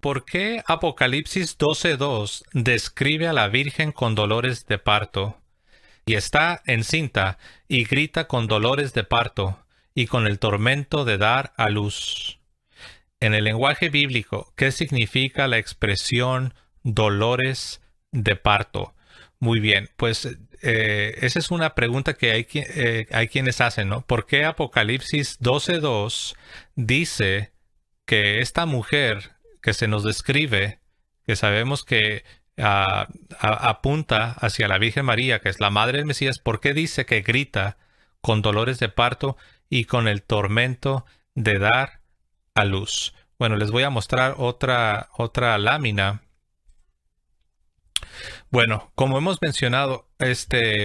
¿por qué Apocalipsis 12:2 describe a la Virgen con dolores de parto? Y está encinta y grita con dolores de parto y con el tormento de dar a luz. En el lenguaje bíblico, ¿qué significa la expresión dolores de parto? Muy bien, pues esa es una pregunta que hay quienes hacen, ¿no? ¿Por qué Apocalipsis 12:2 dice que esta mujer que se nos describe, que sabemos que apunta hacia la Virgen María, que es la madre del Mesías, ¿por qué dice que grita con dolores de parto y con el tormento de dar a luz? Bueno, les voy a mostrar otra lámina. Bueno, como hemos mencionado,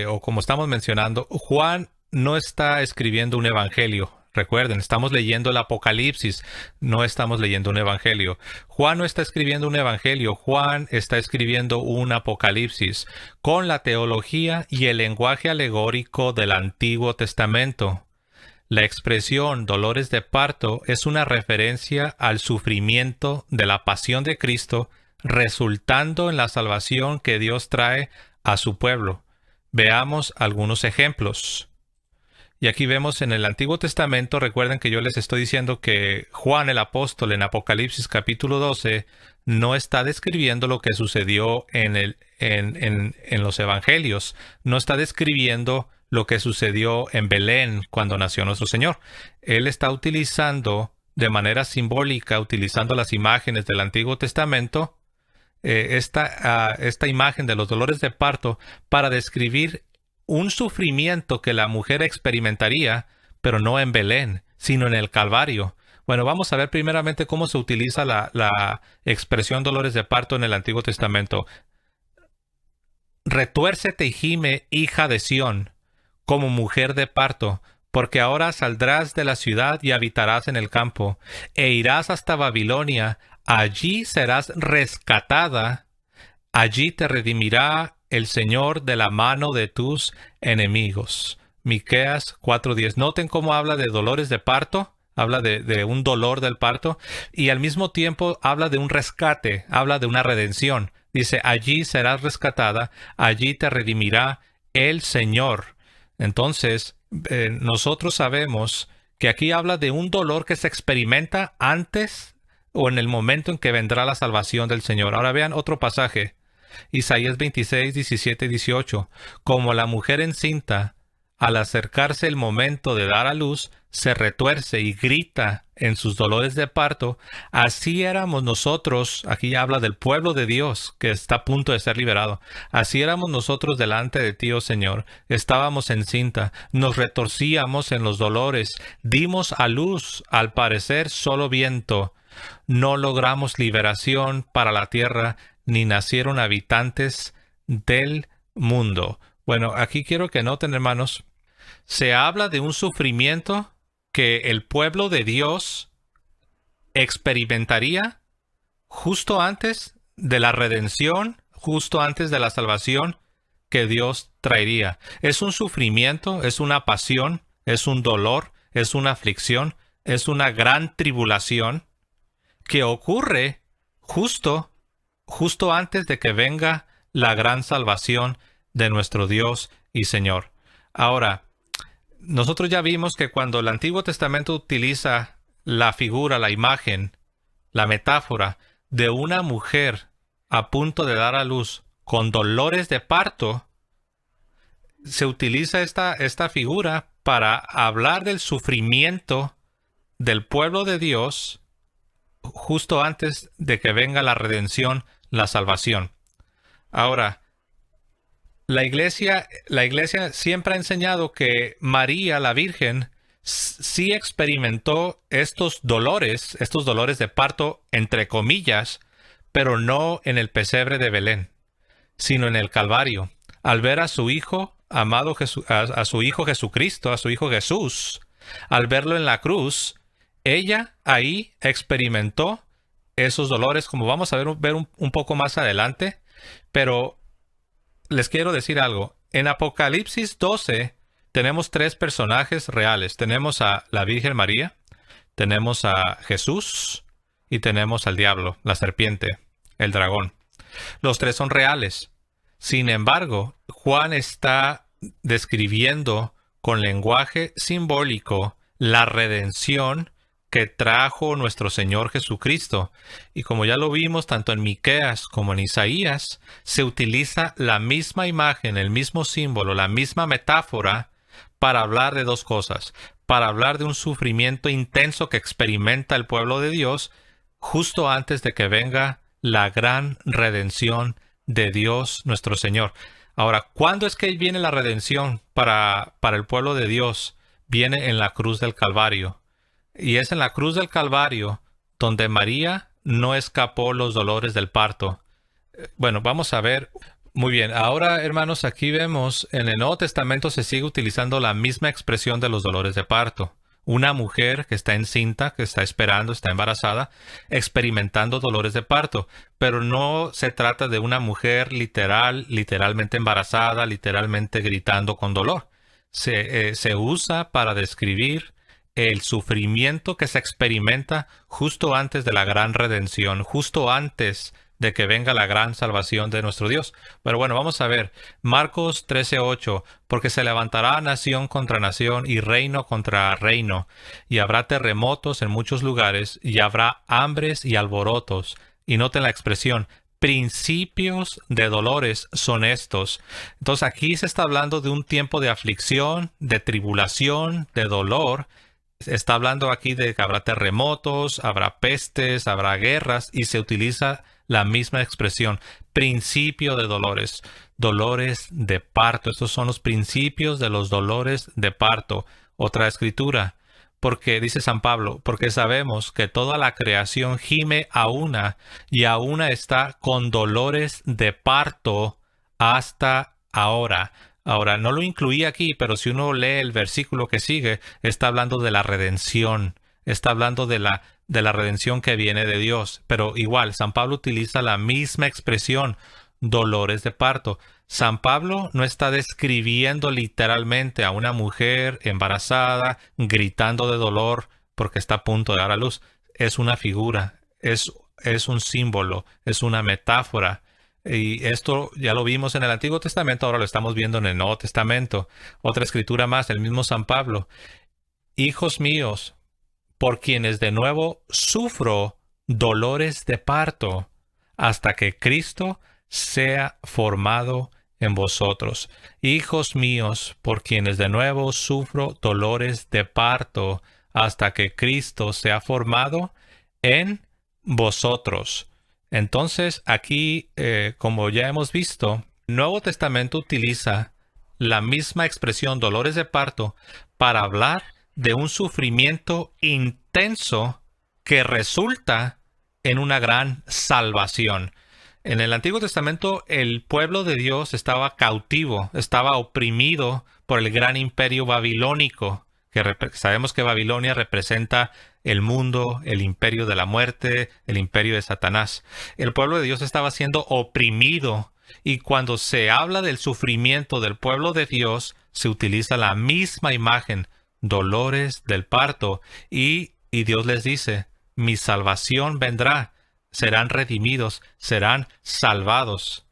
o como estamos mencionando, Juan no está escribiendo un evangelio. Recuerden, estamos leyendo el Apocalipsis, no estamos leyendo un evangelio. Juan no está escribiendo un evangelio, Juan está escribiendo un Apocalipsis con la teología y el lenguaje alegórico del Antiguo Testamento. La expresión dolores de parto es una referencia al sufrimiento de la pasión de Cristo, resultando en la salvación que Dios trae a su pueblo. Veamos algunos ejemplos. Y aquí vemos en el Antiguo Testamento, recuerden que yo les estoy diciendo que Juan el apóstol en Apocalipsis capítulo 12 no está describiendo lo que sucedió en los evangelios, no está describiendo lo que sucedió en Belén cuando nació nuestro Señor. Él está utilizando de manera simbólica, utilizando las imágenes del Antiguo Testamento, esta imagen de los dolores de parto para describir un sufrimiento que la mujer experimentaría, pero no en Belén, sino en el Calvario. Bueno, vamos a ver primeramente cómo se utiliza la expresión dolores de parto en el Antiguo Testamento. Retuércete y gime, hija de Sión, como mujer de parto, porque ahora saldrás de la ciudad y habitarás en el campo, e irás hasta Babilonia, allí serás rescatada, allí te redimirá el Señor de la mano de tus enemigos. Miqueas 4:10. Noten cómo habla de dolores de parto, habla de un dolor del parto, y al mismo tiempo habla de un rescate, habla de una redención. Dice, allí serás rescatada, allí te redimirá el Señor. Entonces, nosotros sabemos que aquí habla de un dolor que se experimenta antes o en el momento en que vendrá la salvación del Señor. Ahora vean otro pasaje. Isaías 26, 17 y 18. Como la mujer encinta, al acercarse el momento de dar a luz, se retuerce y grita en sus dolores de parto, así éramos nosotros, aquí habla del pueblo de Dios que está a punto de ser liberado, así éramos nosotros delante de ti, oh Señor, estábamos encinta, nos retorcíamos en los dolores, dimos a luz, al parecer solo viento, no logramos liberación para la tierra, ni nacieron habitantes del mundo. Bueno, aquí quiero que noten, hermanos, se habla de un sufrimiento que el pueblo de Dios experimentaría justo antes de la redención, justo antes de la salvación que Dios traería. Es un sufrimiento, es una pasión, es un dolor, es una aflicción, es una gran tribulación que ocurre justo antes de que venga la gran salvación de nuestro Dios y Señor. Ahora, nosotros ya vimos que cuando el Antiguo Testamento utiliza la figura, la imagen, la metáfora de una mujer a punto de dar a luz con dolores de parto, se utiliza esta figura para hablar del sufrimiento del pueblo de Dios justo antes de que venga la redención, la salvación. Ahora, la iglesia siempre ha enseñado que María, la Virgen, sí experimentó estos dolores de parto, entre comillas, pero no en el pesebre de Belén, sino en el Calvario, al ver a su Hijo amado, a su Hijo Jesucristo, a su Hijo Jesús, al verlo en la cruz, ella ahí experimentó esos dolores, como vamos a ver un poco más adelante, pero les quiero decir algo. En Apocalipsis 12 tenemos tres personajes reales. Tenemos a la Virgen María, tenemos a Jesús y tenemos al diablo, la serpiente, el dragón. Los tres son reales. Sin embargo, Juan está describiendo con lenguaje simbólico la redención que trajo nuestro Señor Jesucristo. Y como ya lo vimos tanto en Miqueas como en Isaías, se utiliza la misma imagen, el mismo símbolo, la misma metáfora para hablar de dos cosas. Para hablar de un sufrimiento intenso que experimenta el pueblo de Dios justo antes de que venga la gran redención de Dios nuestro Señor. Ahora, ¿cuándo es que viene la redención para el pueblo de Dios? Viene en la cruz del Calvario. Y es en la cruz del Calvario donde María no escapó los dolores del parto. Bueno, vamos a ver. Muy bien, ahora hermanos, aquí vemos en el Nuevo Testamento se sigue utilizando la misma expresión de los dolores de parto. Una mujer que está encinta, que está esperando, está embarazada, experimentando dolores de parto. Pero no se trata de una mujer literalmente embarazada, literalmente gritando con dolor. Se usa para describir el sufrimiento que se experimenta justo antes de la gran redención, justo antes de que venga la gran salvación de nuestro Dios. Pero bueno, vamos a ver. Marcos 13:8, porque se levantará nación contra nación y reino contra reino, y habrá terremotos en muchos lugares, y habrá hambres y alborotos. Y noten la expresión, principios de dolores son estos. Entonces aquí se está hablando de un tiempo de aflicción, de tribulación, de dolor. Está hablando aquí de que habrá terremotos, habrá pestes, habrá guerras, y se utiliza la misma expresión, principio de dolores, dolores de parto. Estos son los principios de los dolores de parto. Otra escritura, porque dice San Pablo, porque sabemos que toda la creación gime a una y a una está con dolores de parto hasta ahora. Ahora, no lo incluí aquí, pero si uno lee el versículo que sigue, está hablando de la redención, está hablando de la redención que viene de Dios. Pero igual, San Pablo utiliza la misma expresión, dolores de parto. San Pablo no está describiendo literalmente a una mujer embarazada, gritando de dolor porque está a punto de dar a luz. Es una figura, es un símbolo, es una metáfora. Y esto ya lo vimos en el Antiguo Testamento, ahora lo estamos viendo en el Nuevo Testamento. Otra escritura más, el mismo San Pablo. Hijos míos, por quienes de nuevo sufro dolores de parto, hasta que Cristo sea formado en vosotros. Hijos míos, por quienes de nuevo sufro dolores de parto, hasta que Cristo sea formado en vosotros. Entonces, aquí, como ya hemos visto, el Nuevo Testamento utiliza la misma expresión dolores de parto para hablar de un sufrimiento intenso que resulta en una gran salvación. En el Antiguo Testamento, el pueblo de Dios estaba cautivo, estaba oprimido por el gran imperio babilónico, que sabemos que Babilonia representa el mundo, el imperio de la muerte, el imperio de Satanás. El pueblo de Dios estaba siendo oprimido, y cuando se habla del sufrimiento del pueblo de Dios, se utiliza la misma imagen, dolores del parto, y Dios les dice, mi salvación vendrá, serán redimidos, serán salvados.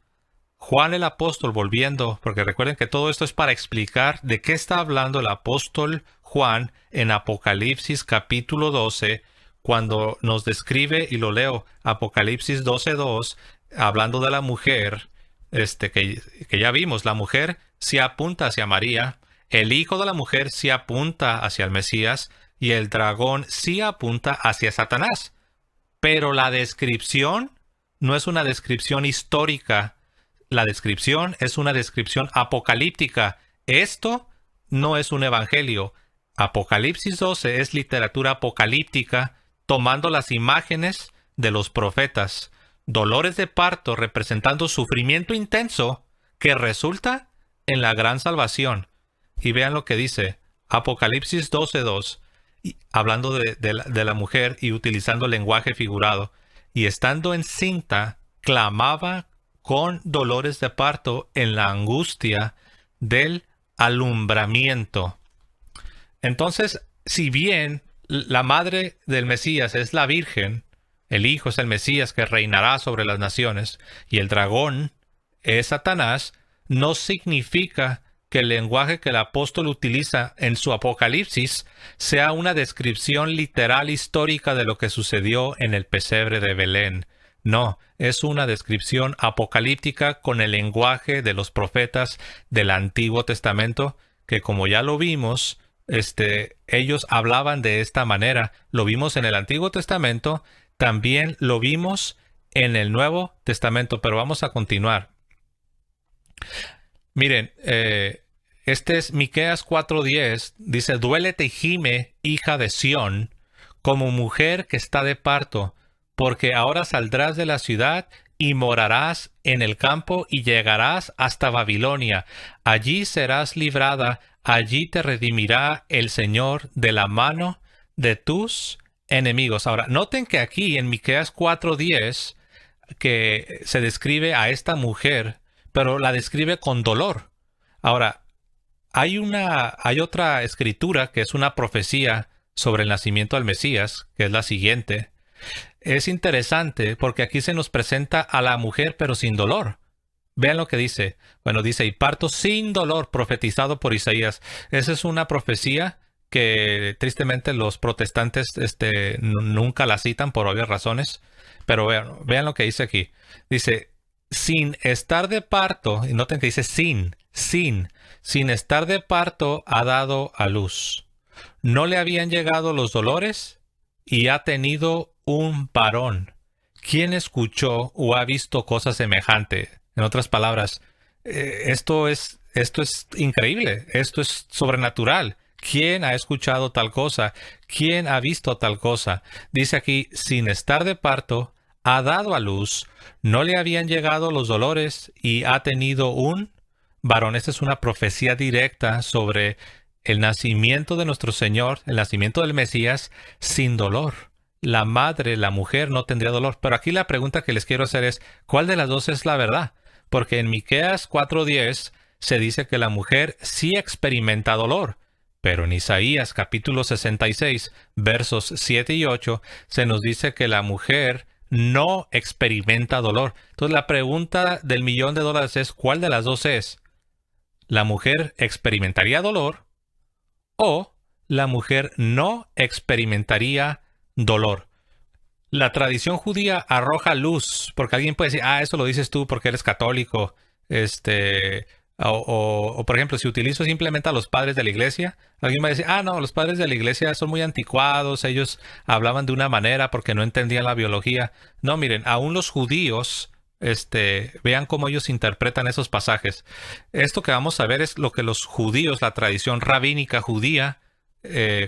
Juan el apóstol, volviendo, porque recuerden que todo esto es para explicar de qué está hablando el apóstol Juan en Apocalipsis capítulo 12, cuando nos describe, y lo leo, Apocalipsis 12:2, hablando de la mujer, que ya vimos, la mujer sí apunta hacia María, el hijo de la mujer sí apunta hacia el Mesías, y el dragón sí apunta hacia Satanás. Pero la descripción no es una descripción histórica, la descripción es una descripción apocalíptica. Esto no es un evangelio. Apocalipsis 12 es literatura apocalíptica, tomando las imágenes de los profetas. Dolores de parto representando sufrimiento intenso que resulta en la gran salvación. Y vean lo que dice Apocalipsis 12:2, hablando de la mujer y utilizando lenguaje figurado. Y estando encinta, clamaba con dolores de parto en la angustia del alumbramiento. Entonces, si bien la madre del Mesías es la Virgen, el Hijo es el Mesías que reinará sobre las naciones, y el dragón es Satanás, no significa que el lenguaje que el apóstol utiliza en su Apocalipsis sea una descripción literal histórica de lo que sucedió en el pesebre de Belén. No, es una descripción apocalíptica con el lenguaje de los profetas del Antiguo Testamento, que como ya lo vimos, ellos hablaban de esta manera. Lo vimos en el Antiguo Testamento, también lo vimos en el Nuevo Testamento, pero vamos a continuar. Miren, este es Miqueas 4:10, dice, duélete y gime, hija de Sión, como mujer que está de parto, porque ahora saldrás de la ciudad y morarás en el campo y llegarás hasta Babilonia. Allí serás librada, allí te redimirá el Señor de la mano de tus enemigos. Ahora, noten que aquí en Miqueas 4:10, que se describe a esta mujer, pero la describe con dolor. Ahora, hay otra escritura que es una profecía sobre el nacimiento del Mesías, que es la siguiente. Es interesante porque aquí se nos presenta a la mujer pero sin dolor. Vean lo que dice. Bueno, dice, y parto sin dolor, profetizado por Isaías. Esa es una profecía que tristemente los protestantes nunca la citan por obvias razones. Pero vean lo que dice aquí. Dice, sin estar de parto, y noten que dice sin estar de parto ha dado a luz. No le habían llegado los dolores y ha tenido un varón. ¿Quién escuchó o ha visto cosa semejante? En otras palabras, esto es increíble, esto es sobrenatural. ¿Quién ha escuchado tal cosa? ¿Quién ha visto tal cosa? Dice aquí, sin estar de parto, ha dado a luz, no le habían llegado los dolores y ha tenido un varón. Esta es una profecía directa sobre el nacimiento de nuestro Señor, el nacimiento del Mesías, sin dolor. La madre, la mujer, no tendría dolor. Pero aquí la pregunta que les quiero hacer es, ¿cuál de las dos es la verdad? Porque en Miqueas 4:10 se dice que la mujer sí experimenta dolor. Pero en Isaías capítulo 66, versos 7 y 8, se nos dice que la mujer no experimenta dolor. Entonces la pregunta del $1,000,000 es, ¿cuál de las dos es? ¿La mujer experimentaría dolor o la mujer no experimentaría dolor? La tradición judía arroja luz, porque alguien puede decir, eso lo dices tú porque eres católico, o por ejemplo, si utilizo simplemente a los padres de la iglesia, alguien va a decir, no, los padres de la iglesia son muy anticuados, ellos hablaban de una manera porque no entendían la biología. No, miren, aún los judíos, vean cómo ellos interpretan esos pasajes. Esto que vamos a ver es lo que los judíos, la tradición rabínica judía,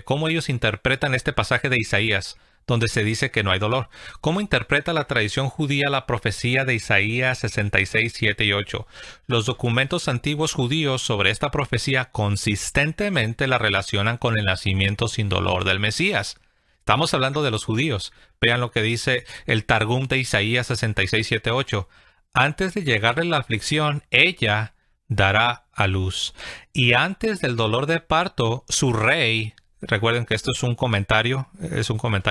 cómo ellos interpretan este pasaje de Isaías, donde se dice que no hay dolor. ¿Cómo interpreta la tradición judía la profecía de Isaías 66, 7 y 8? Los documentos antiguos judíos sobre esta profecía consistentemente la relacionan con el nacimiento sin dolor del Mesías. Estamos hablando de los judíos. Vean lo que dice el Targum de Isaías 66, 7, 8. Antes de llegarle la aflicción, ella dará a luz. Y antes del dolor de parto, su rey, recuerden que esto es un comentario,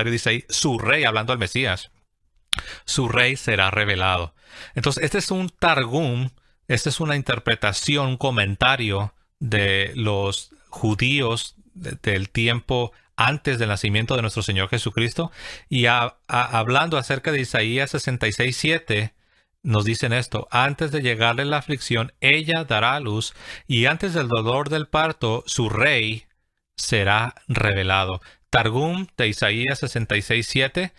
dice ahí, su rey, hablando al Mesías, su rey será revelado. Entonces, este es un Targum, esta es una interpretación, un comentario de los judíos del tiempo antes del nacimiento de nuestro Señor Jesucristo, y hablando acerca de Isaías 66, 7, nos dicen esto: antes de llegarle la aflicción, ella dará a luz, y antes del dolor del parto, su rey será revelado. Targum de Isaías 66, 7,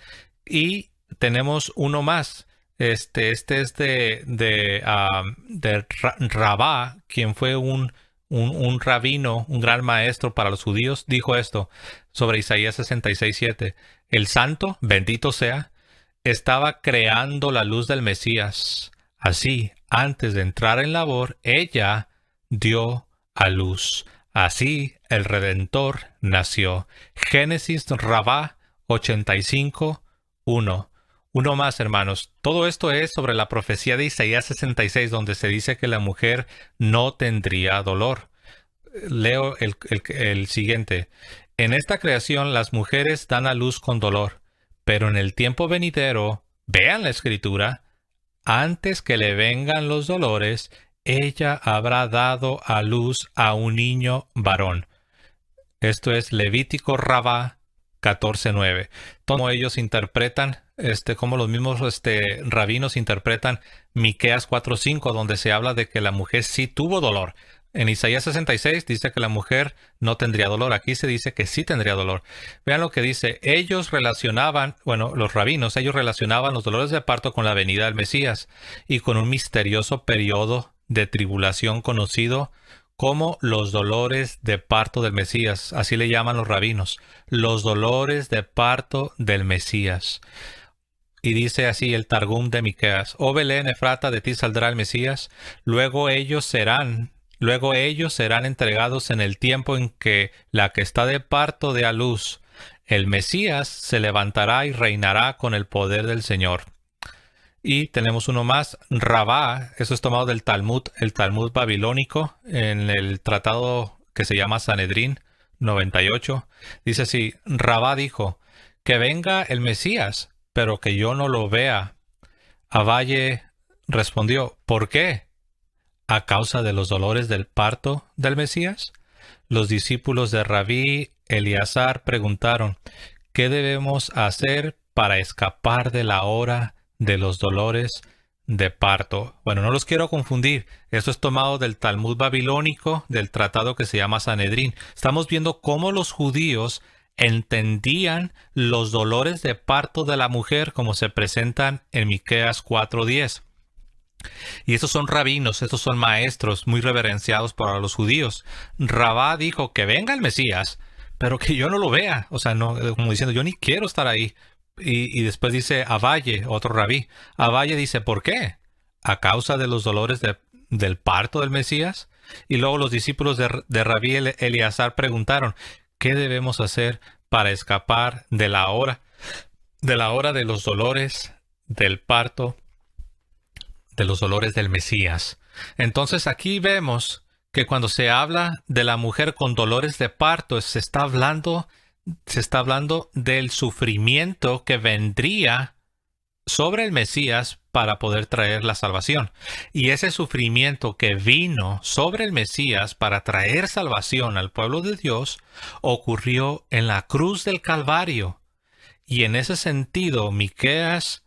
y tenemos uno más. Este es de Rabá, quien fue un rabino, un gran maestro para los judíos, dijo esto sobre Isaías 66, 7. El santo, bendito sea, estaba creando la luz del Mesías. Así, antes de entrar en labor, ella dio a luz. Así el Redentor nació. Génesis Rabá 85, 1. Uno más, hermanos. Todo esto es sobre la profecía de Isaías 66, donde se dice que la mujer no tendría dolor. Leo el siguiente. En esta creación las mujeres dan a luz con dolor, Pero en el tiempo venidero, vean la escritura, antes que le vengan los dolores, ella habrá dado a luz a un niño varón. Esto es Levítico Rabá 14:9. Como ellos interpretan, como los mismos rabinos interpretan Miqueas 4:5, donde se habla de que la mujer sí tuvo dolor. En Isaías 66 dice que la mujer no tendría dolor. Aquí se dice que sí tendría dolor. Vean lo que dice. Ellos relacionaban, los rabinos, ellos relacionaban los dolores de parto con la venida del Mesías y con un misterioso periodo de tribulación conocido como los dolores de parto del Mesías. Así le llaman los rabinos. Los dolores de parto del Mesías. Y dice así el Targum de Miqueas: Oh Belén Efrata, de ti saldrá el Mesías. Luego ellos serán entregados en el tiempo en que la que está de parto dé a luz. El Mesías se levantará y reinará con el poder del Señor. Y tenemos uno más, Rabá, eso es tomado del Talmud, el Talmud babilónico, en el tratado que se llama Sanedrín 98. Dice así: Rabá dijo, que venga el Mesías, pero que yo no lo vea. Abaye respondió, ¿por qué? ¿A causa de los dolores del parto del Mesías? Los discípulos de Rabí Eleazar preguntaron, ¿qué debemos hacer para escapar de la hora de los dolores de parto? Bueno, no los quiero confundir. Esto es tomado del Talmud babilónico, del tratado que se llama Sanedrín. Estamos viendo cómo los judíos entendían los dolores de parto de la mujer como se presentan en Miqueas 4:10. Y estos son rabinos, estos son maestros muy reverenciados para los judíos. Rabá dijo que venga el Mesías, pero que yo no lo vea. O sea, no, como diciendo, yo ni quiero estar ahí. Y después dice Abaye, otro rabí. Abaye dice, ¿por qué? ¿A causa de los dolores del parto del Mesías? Y luego los discípulos de Rabí Eleazar preguntaron, ¿qué debemos hacer para escapar de la hora de los dolores del parto, de los dolores del Mesías? Entonces aquí vemos que cuando se habla de la mujer con dolores de parto, se está hablando del sufrimiento que vendría sobre el Mesías para poder traer la salvación. Y ese sufrimiento que vino sobre el Mesías para traer salvación al pueblo de Dios ocurrió en la cruz del Calvario. Y en ese sentido, Miqueas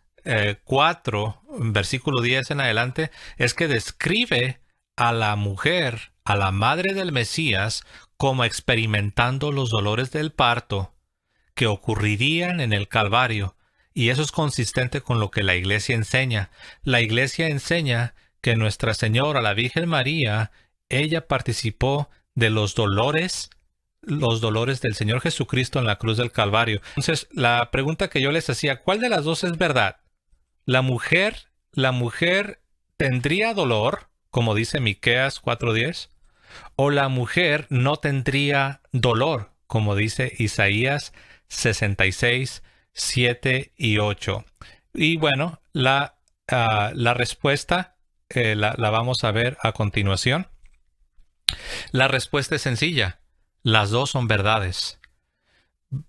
4, versículo 10 en adelante, es que describe a la mujer, a la madre del Mesías, como experimentando los dolores del parto que ocurrirían en el Calvario. Y eso es consistente con lo que la Iglesia enseña. La Iglesia enseña que Nuestra Señora, la Virgen María, ella participó de los dolores del Señor Jesucristo en la cruz del Calvario. Entonces, la pregunta que yo les hacía, ¿cuál de las dos es verdad? La mujer tendría dolor, como dice Miqueas 4:10, o la mujer no tendría dolor, como dice Isaías 66, 7 y 8. Y bueno, la respuesta la vamos a ver a continuación. La respuesta es sencilla. Las dos son verdades.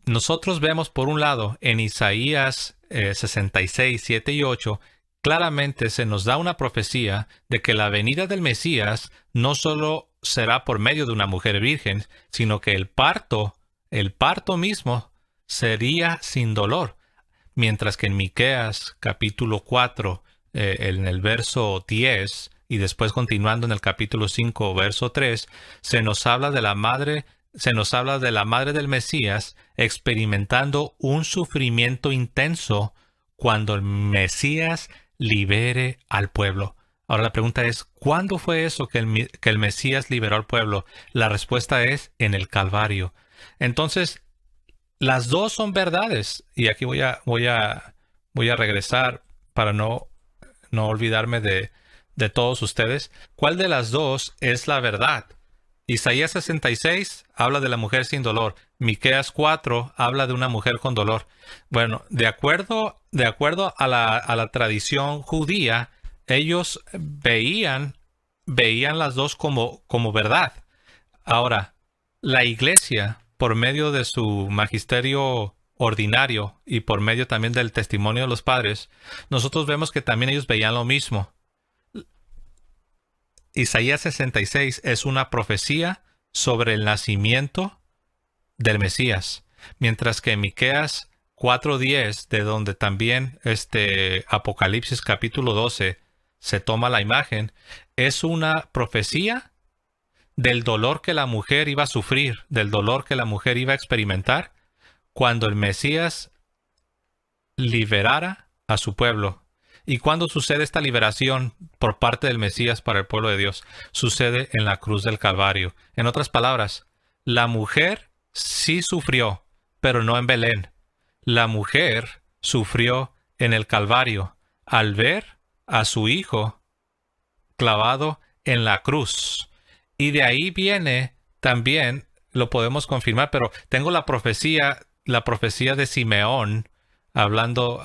Nosotros vemos por un lado en Isaías 66, 7 y 8, claramente se nos da una profecía de que la venida del Mesías no solo será por medio de una mujer virgen, sino que el parto mismo sería sin dolor. Mientras que en Miqueas capítulo 4, en el verso 10, y después continuando en el capítulo 5, verso 3, se nos habla de la madre del Mesías experimentando un sufrimiento intenso cuando el Mesías libere al pueblo. Ahora la pregunta es, ¿cuándo fue eso que el Mesías liberó al pueblo? La respuesta es en el Calvario. Entonces, las dos son verdades. Y aquí voy a regresar para no olvidarme de todos ustedes. ¿Cuál de las dos es la verdad? Isaías 66 habla de la mujer sin dolor. Miqueas 4 habla de una mujer con dolor. Bueno, de acuerdo a la tradición judía, ellos veían las dos como verdad. Ahora, la Iglesia, por medio de su magisterio ordinario y por medio también del testimonio de los padres, nosotros vemos que también ellos veían lo mismo. Isaías 66 es una profecía sobre el nacimiento del Mesías, mientras que Miqueas 4:10, de donde también Apocalipsis capítulo 12 se toma la imagen, es una profecía del dolor que la mujer iba a sufrir, del dolor que la mujer iba a experimentar cuando el Mesías liberara a su pueblo. ¿Y cuándo sucede esta liberación por parte del Mesías para el pueblo de Dios? Sucede en la cruz del Calvario. En otras palabras, la mujer sí sufrió, pero no en Belén. La mujer sufrió en el Calvario al ver a su hijo clavado en la cruz. Y de ahí viene también, lo podemos confirmar, pero tengo la profecía de Simeón, hablando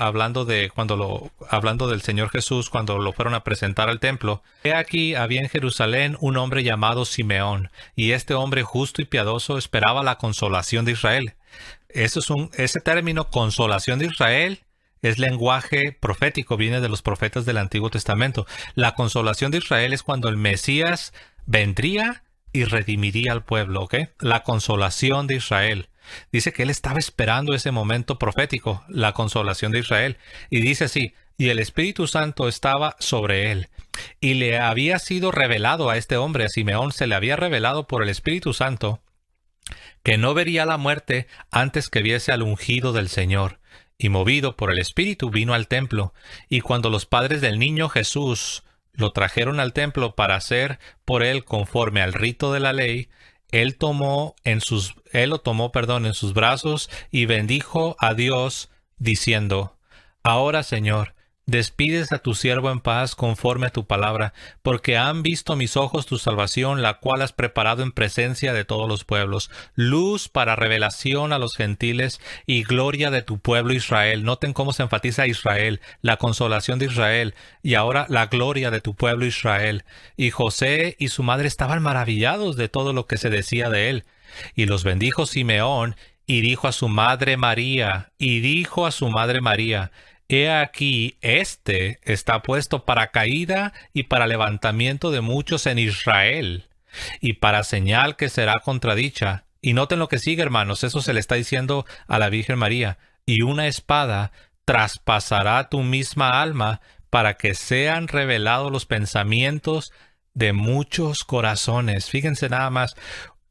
del Señor Jesús cuando lo fueron a presentar al templo. He aquí había en Jerusalén un hombre llamado Simeón, y este hombre justo y piadoso esperaba la consolación de Israel. Ese término consolación de Israel es lenguaje profético, viene de los profetas del Antiguo Testamento. La consolación de Israel es cuando el Mesías vendría y redimiría al pueblo, ¿ok? La consolación de Israel. Dice que él estaba esperando ese momento profético, la consolación de Israel. Y dice así, y el Espíritu Santo estaba sobre él. Y le había sido revelado a este hombre, a Simeón, se le había revelado por el Espíritu Santo, que no vería la muerte antes que viese al ungido del Señor. Y movido por el Espíritu vino al templo. Y cuando los padres del niño Jesús lo trajeron al templo para hacer por él conforme al rito de la ley, él lo tomó en sus brazos y bendijo a Dios, diciendo: Ahora, Señor, despides a tu siervo en paz conforme a tu palabra, porque han visto mis ojos tu salvación, la cual has preparado en presencia de todos los pueblos, luz para revelación a los gentiles y gloria de tu pueblo Israel. Noten cómo se enfatiza Israel, la consolación de Israel, y ahora la gloria de tu pueblo Israel. Y José y su madre estaban maravillados de todo lo que se decía de él. Y los bendijo Simeón, y dijo a su madre María, He aquí, está puesto para caída y para levantamiento de muchos en Israel, y para señal que será contradicha. Y noten lo que sigue, hermanos, eso se le está diciendo a la Virgen María. Y una espada traspasará tu misma alma para que sean revelados los pensamientos de muchos corazones. Fíjense nada más.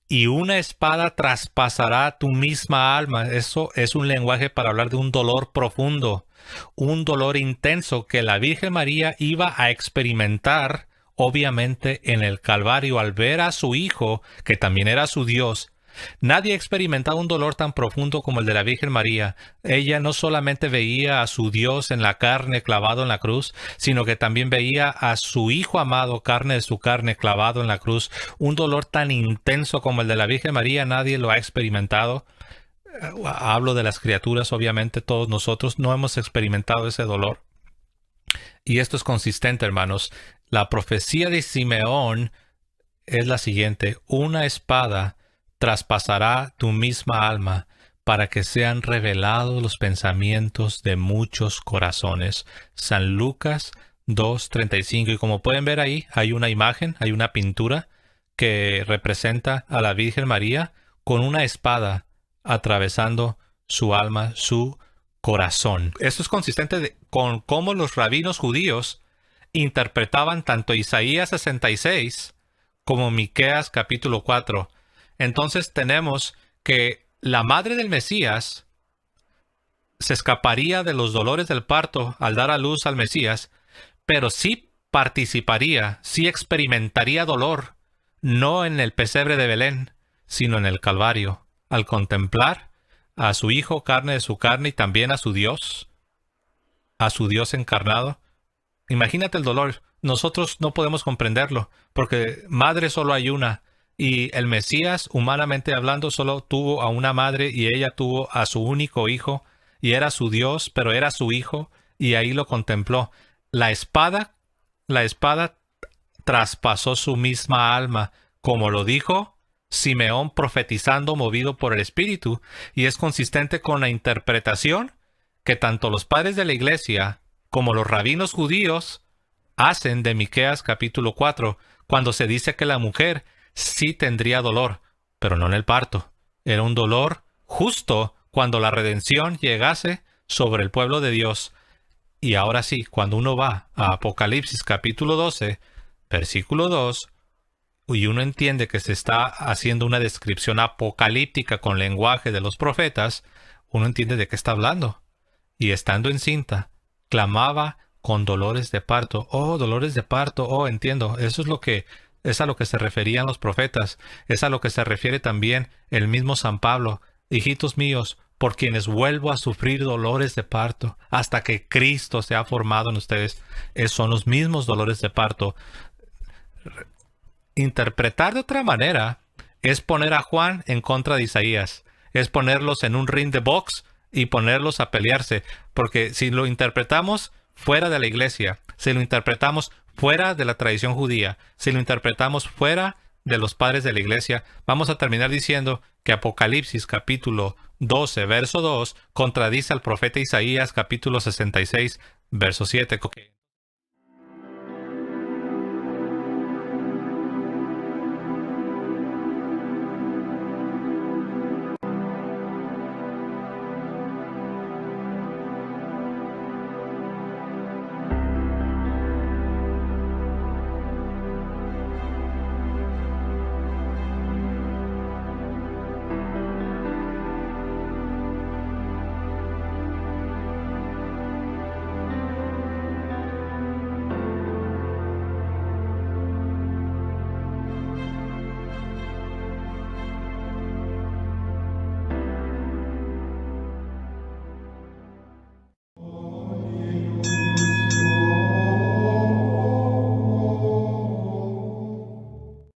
Y una espada traspasará tu misma alma. Eso es un lenguaje para hablar de un dolor profundo, un dolor intenso que la Virgen María iba a experimentar, obviamente, en el Calvario al ver a su Hijo, que también era su Dios. Nadie ha experimentado un dolor tan profundo como el de la Virgen María. Ella no solamente veía a su Dios en la carne clavado en la cruz, sino que también veía a su Hijo amado, carne de su carne, clavado en la cruz. Un dolor tan intenso como el de la Virgen María, nadie lo ha experimentado. Hablo de las criaturas, obviamente todos nosotros no hemos experimentado ese dolor. Y esto es consistente, hermanos. La profecía de Simeón es la siguiente: una espada traspasará tu misma alma para que sean revelados los pensamientos de muchos corazones. San Lucas 2:35. Y como pueden ver ahí, hay una imagen, hay una pintura que representa a la Virgen María con una espada atravesando su alma, su corazón. Esto es consistente con cómo los rabinos judíos interpretaban tanto Isaías 66 como Miqueas capítulo 4. Entonces tenemos que la madre del Mesías se escaparía de los dolores del parto al dar a luz al Mesías, pero sí participaría, sí experimentaría dolor, no en el pesebre de Belén, sino en el Calvario, al contemplar a su Hijo, carne de su carne, y también a su Dios encarnado. Imagínate el dolor. Nosotros no podemos comprenderlo, porque madre solo hay una, y el Mesías, humanamente hablando, solo tuvo a una madre, y ella tuvo a su único hijo, y era su Dios, pero era su hijo, y ahí lo contempló. La espada traspasó su misma alma, como lo dijo Simeón profetizando movido por el Espíritu, y es consistente con la interpretación que tanto los padres de la iglesia como los rabinos judíos hacen de Miqueas capítulo 4, cuando se dice que la mujer sí tendría dolor, pero no en el parto. Era un dolor justo cuando la redención llegase sobre el pueblo de Dios. Y ahora sí, cuando uno va a Apocalipsis capítulo 12, versículo 2, y uno entiende que se está haciendo una descripción apocalíptica con lenguaje de los profetas, uno entiende de qué está hablando. Y estando encinta, clamaba con dolores de parto. Oh, dolores de parto. Oh, entiendo. Eso es a lo que se referían los profetas. Es a lo que se refiere también el mismo San Pablo. Hijitos míos, por quienes vuelvo a sufrir dolores de parto, hasta que Cristo se ha formado en ustedes. Son los mismos dolores de parto. Interpretar de otra manera es poner a Juan en contra de Isaías. Es ponerlos en un ring de box y ponerlos a pelearse. Porque si lo interpretamos fuera de la iglesia, si lo interpretamos fuera de la tradición judía, si lo interpretamos fuera de los padres de la iglesia, vamos a terminar diciendo que Apocalipsis capítulo 12, verso 2, contradice al profeta Isaías capítulo 66, verso 7.